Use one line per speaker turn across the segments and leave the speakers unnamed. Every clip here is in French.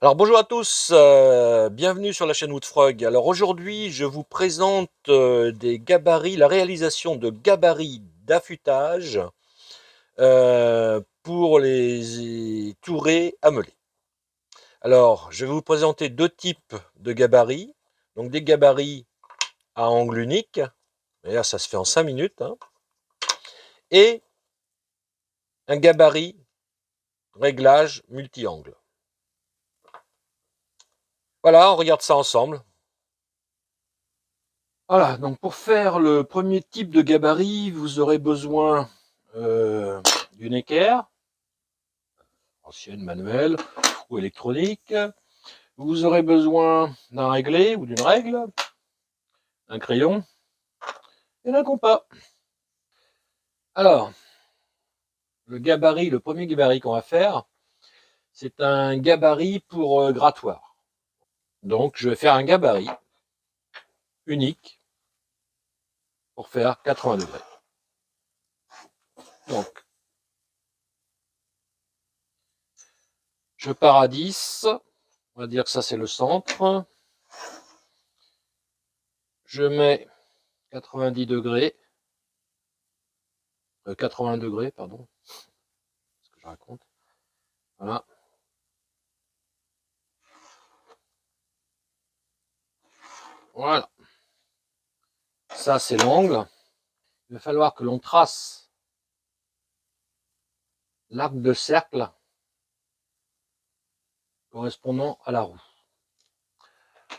Alors bonjour à tous, bienvenue sur la chaîne Woodfrog. Alors aujourd'hui, je vous présente des gabarits, la réalisation de gabarits d'affûtage pour les tourets AMELER. Alors, je vais vous présenter deux types de gabarits. Donc des gabarits à angle unique, et là ça se fait en 5 minutes, hein, et un gabarit réglage multi-angle. Voilà, on regarde ça ensemble. Voilà, donc pour faire le premier type de gabarit, vous aurez besoin d'une équerre, ancienne, manuelle ou électronique. Vous aurez besoin d'un réglé ou d'une règle, un crayon et d'un compas. Alors, le premier gabarit qu'on va faire, c'est un gabarit pour grattoir. Donc, je vais faire un gabarit unique pour faire 80 degrés. Donc, je pars à 10. On va dire que ça, c'est le centre. Je mets 90 degrés. 80 degrés, pardon. Ce que je raconte. Voilà. Voilà. Ça, c'est l'angle. Il va falloir que l'on trace l'arc de cercle correspondant à la roue.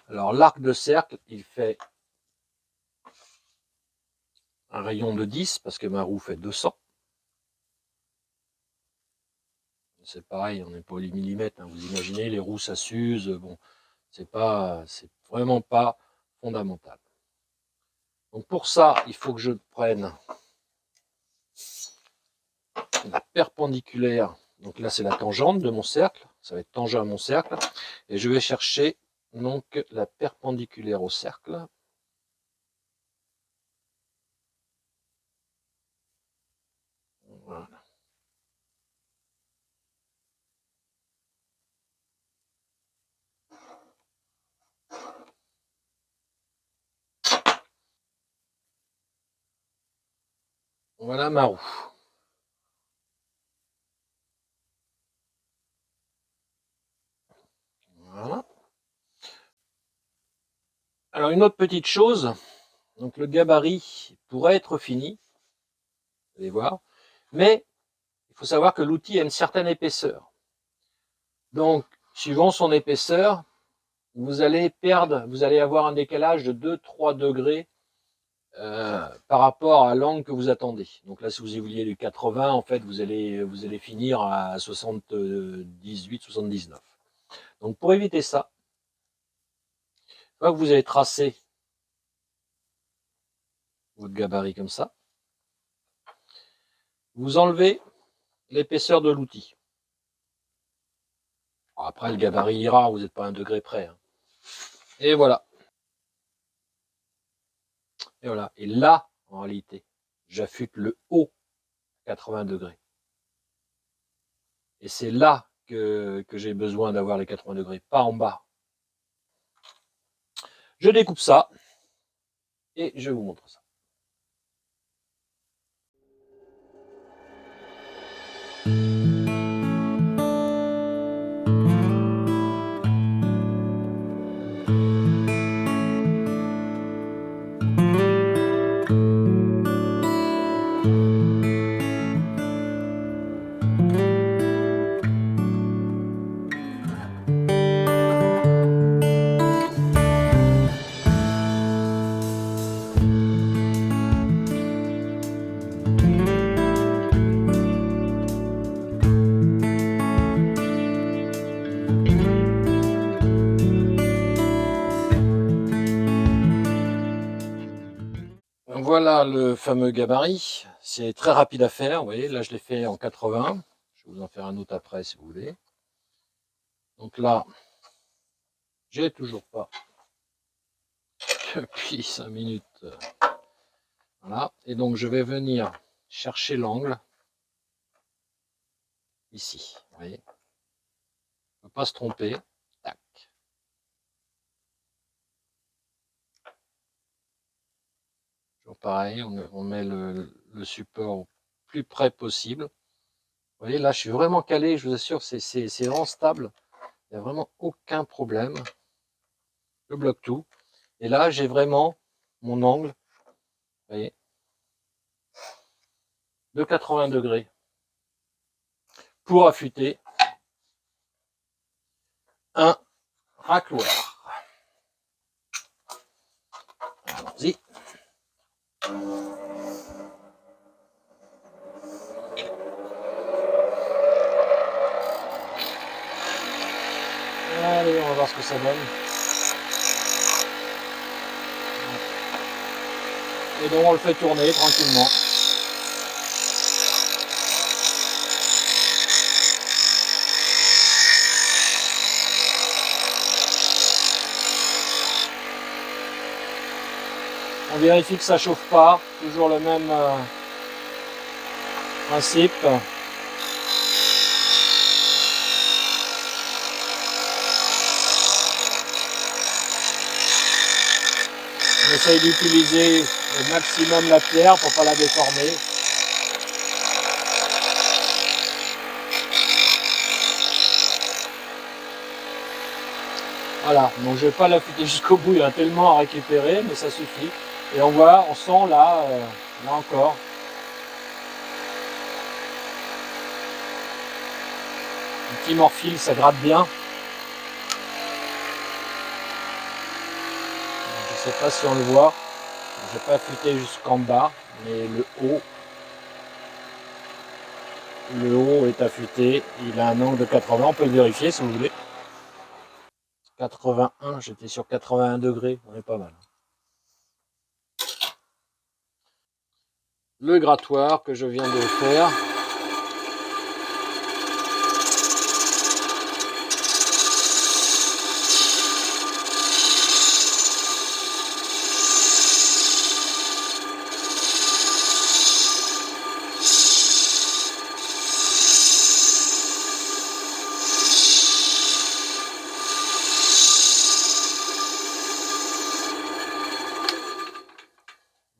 Alors, l'arc de cercle, il fait un rayon de 10 parce que ma roue fait 200. C'est pareil, on n'est pas au millimètre. Hein. Vous imaginez, les roues, ça s'use. Bon, c'est vraiment pas fondamental. Donc, pour ça, il faut que je prenne la perpendiculaire. Donc là, c'est la tangente de mon cercle. Ça va être tangent à mon cercle. Et je vais chercher donc la perpendiculaire au cercle. Voilà. Voilà ma roue. Voilà. Alors une autre petite chose, donc le gabarit pourrait être fini, vous allez voir, mais il faut savoir que l'outil a une certaine épaisseur. Donc, suivant son épaisseur, vous allez avoir un décalage de 2-3 degrés par rapport à l'angle que vous attendez. Donc là, si vous vouliez du 80, en fait, vous allez finir à 78-79. Donc pour éviter ça, une fois que vous avez tracé votre gabarit comme ça, vous enlevez l'épaisseur de l'outil. Après, le gabarit ira, vous n'êtes pas à 1 degré près. Hein. Et voilà. Et voilà. Et là, en réalité, j'affûte le haut 80 degrés. Et c'est là que j'ai besoin d'avoir les 80 degrés, pas en bas. Je découpe ça et je vous montre ça. Voilà le fameux gabarit. C'est très rapide à faire. Vous voyez, là, je l'ai fait en 80. Je vais vous en faire un autre après si vous voulez. Donc là, j'ai toujours pas depuis 5 minutes. Voilà. Et donc, je vais venir chercher l'angle ici. Vous voyez, il ne faut pas se tromper. Donc pareil, on met le support au plus près possible. Vous voyez, là, je suis vraiment calé, je vous assure, c'est vraiment stable. Il n'y a vraiment aucun problème. Je bloque tout. Et là, j'ai vraiment mon angle, vous voyez, de 80 degrés pour affûter un racloir. Allons-y. Allez, on va voir ce que ça donne. Et donc on le fait tourner tranquillement. On vérifie que ça chauffe pas, toujours le même principe. On essaye d'utiliser au maximum la pierre pour pas la déformer. Voilà, donc je vais pas l'affûter jusqu'au bout, il y a tellement à récupérer, mais ça suffit. Et on voit, on sent là, là encore. Le petit morphile, ça gratte bien. Je sais pas si on le voit. Je vais pas affûter jusqu'en bas, mais le haut est affûté. Il a un angle de 80, on peut le vérifier si vous voulez. 81, j'étais sur 81 degrés, on est pas mal. Le grattoir que je viens de faire.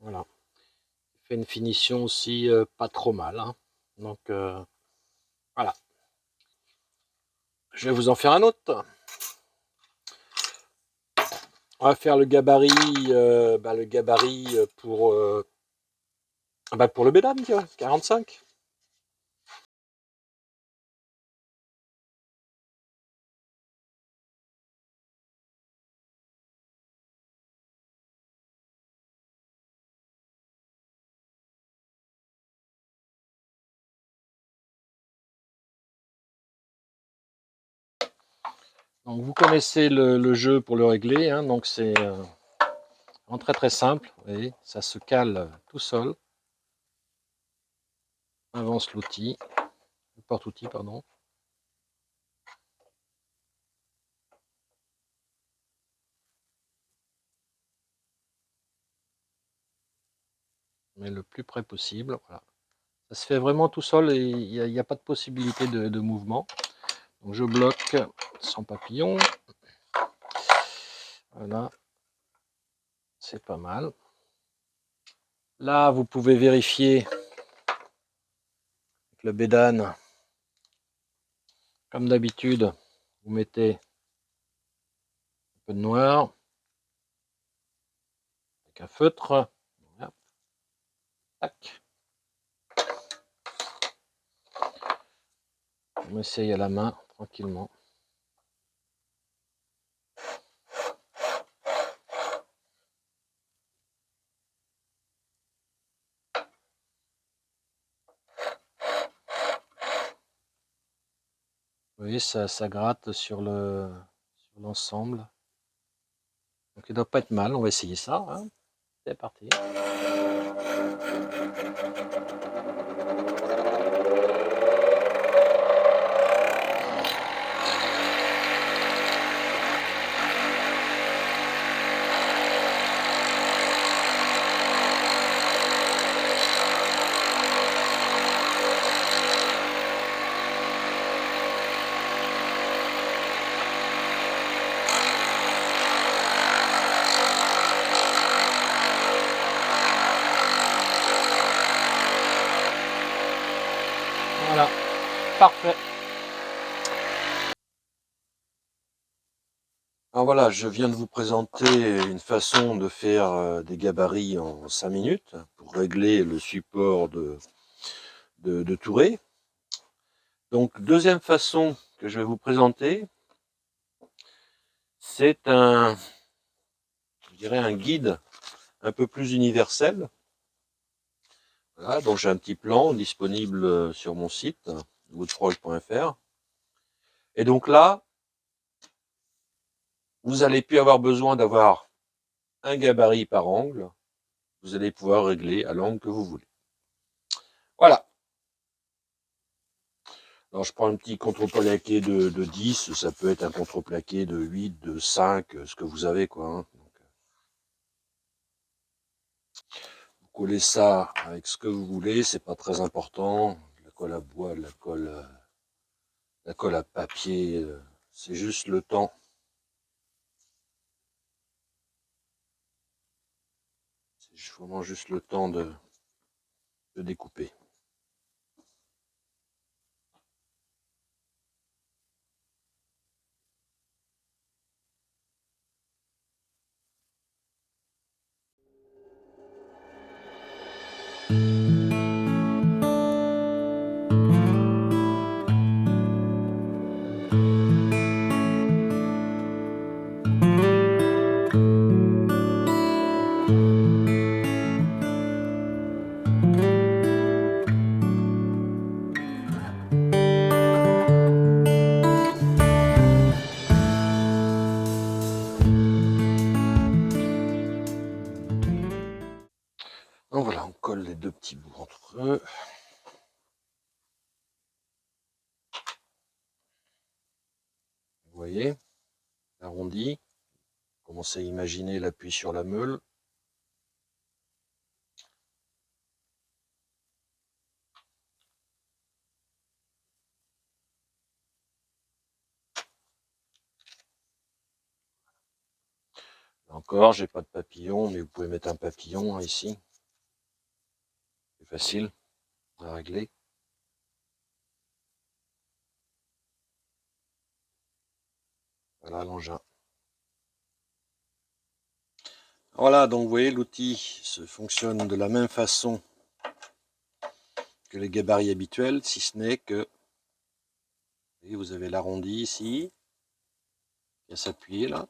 Voilà. Il fait une finition aussi pas trop mal. Hein. Donc voilà. Je vais vous en faire un autre. On va faire le gabarit pour le Bédane, 45. Donc vous connaissez le jeu pour le régler, hein, donc c'est très très simple, vous voyez, ça se cale tout seul. Avance l'outil, le porte-outil, pardon. Mais le plus près possible, voilà. Ça se fait vraiment tout seul et il n'y a pas de possibilité de mouvement. Donc je bloque sans papillon. Voilà, c'est pas mal. Là, vous pouvez vérifier avec le Bédane. Comme d'habitude, vous mettez un peu de noir avec un feutre. Voilà. Tac. On essaye à la main tranquillement. Vous voyez, ça gratte sur l'ensemble. Donc il ne doit pas être mal, on va essayer ça. Hein. C'est parti. parfait. Alors voilà, je viens de vous présenter une façon de faire des gabarits en 5 minutes pour régler le support de Touré. Donc, deuxième façon que je vais vous présenter, c'est je dirais un guide un peu plus universel. Voilà, donc j'ai un petit plan disponible sur mon site, woodfrog.fr. Et donc là, vous n'allez plus avoir besoin d'avoir un gabarit par angle. Vous allez pouvoir régler à l'angle que vous voulez. Voilà. Alors je prends un petit contreplaqué de 10, ça peut être un contreplaqué de 8, de 5, ce que vous avez, quoi. Hein. Donc, vous collez ça avec ce que vous voulez, c'est pas très important. La colle à bois, la colle à papier, c'est juste le temps. C'est vraiment juste le temps de découper. Donc voilà, on colle les deux petits bouts entre eux. Vous voyez, l'arrondi. Commencez à imaginer l'appui sur la meule. Là encore, j'ai pas de papillon, mais vous pouvez mettre un papillon hein, ici. C'est facile à régler. Voilà l'engin. Voilà, donc vous voyez, l'outil se fonctionne de la même façon que les gabarits habituels, si ce n'est que vous avez l'arrondi ici, il vient s'appuyer là,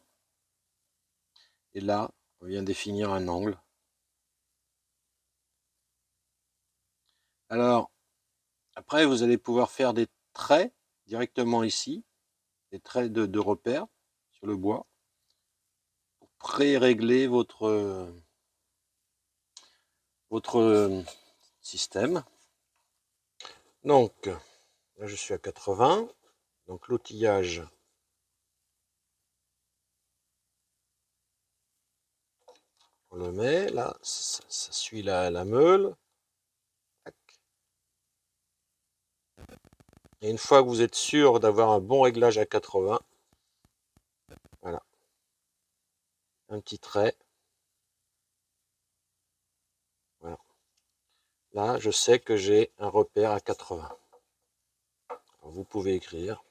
et là, on vient définir un angle. Alors, après, vous allez pouvoir faire des traits directement ici, des traits de repère sur le bois, pour pré-régler votre système. Donc, là je suis à 80, donc l'outillage, on le met, là, ça suit la meule. Et une fois que vous êtes sûr d'avoir un bon réglage à 80, voilà, un petit trait. Voilà. Là, je sais que j'ai un repère à 80. Alors, vous pouvez écrire.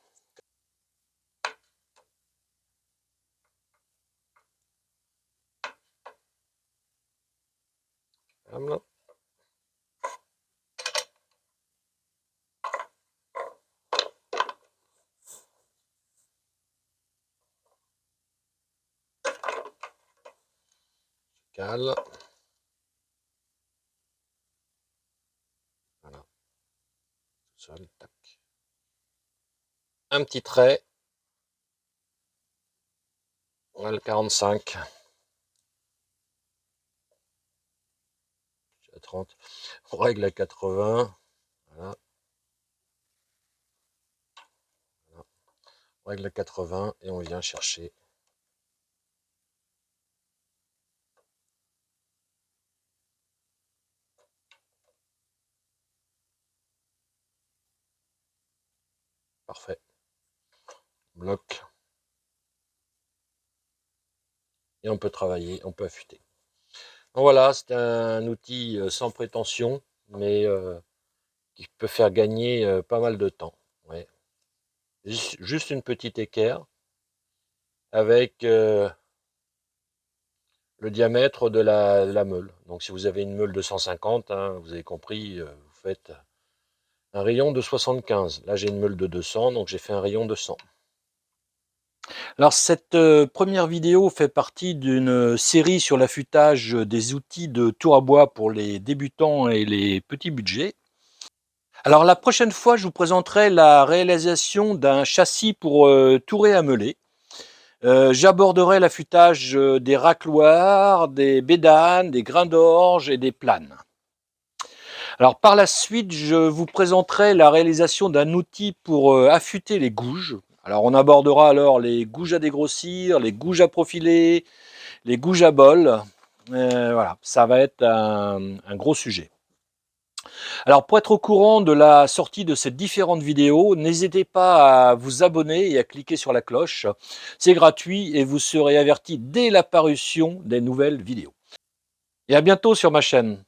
Voilà. Cale. Voilà. Seul, tac. Un petit trait. Voilà le 45. À 30. On règle à 80. Voilà. Voilà. On règle à 80 et on vient chercher. Parfait. Bloc. Et on peut travailler, on peut affûter. Donc voilà, c'est un outil sans prétention, mais qui peut faire gagner pas mal de temps. juste une petite équerre avec le diamètre de la meule. Donc si vous avez une meule de 150, hein, vous avez compris, vous faites un rayon de 75. Là j'ai une meule de 200, donc j'ai fait un rayon de 100. Alors cette première vidéo fait partie d'une série sur l'affûtage des outils de tour à bois pour les débutants et les petits budgets. Alors la prochaine fois, je vous présenterai la réalisation d'un châssis pour tourer à meuler. J'aborderai l'affûtage des racloirs, des bédanes, des grains d'orge et des planes. Alors par la suite, je vous présenterai la réalisation d'un outil pour affûter les gouges. Alors on abordera alors les gouges à dégrossir, les gouges à profiler, les gouges à bol. Voilà, ça va être un gros sujet. Alors pour être au courant de la sortie de ces différentes vidéos, n'hésitez pas à vous abonner et à cliquer sur la cloche. C'est gratuit et vous serez averti dès la parution des nouvelles vidéos. Et à bientôt sur ma chaîne.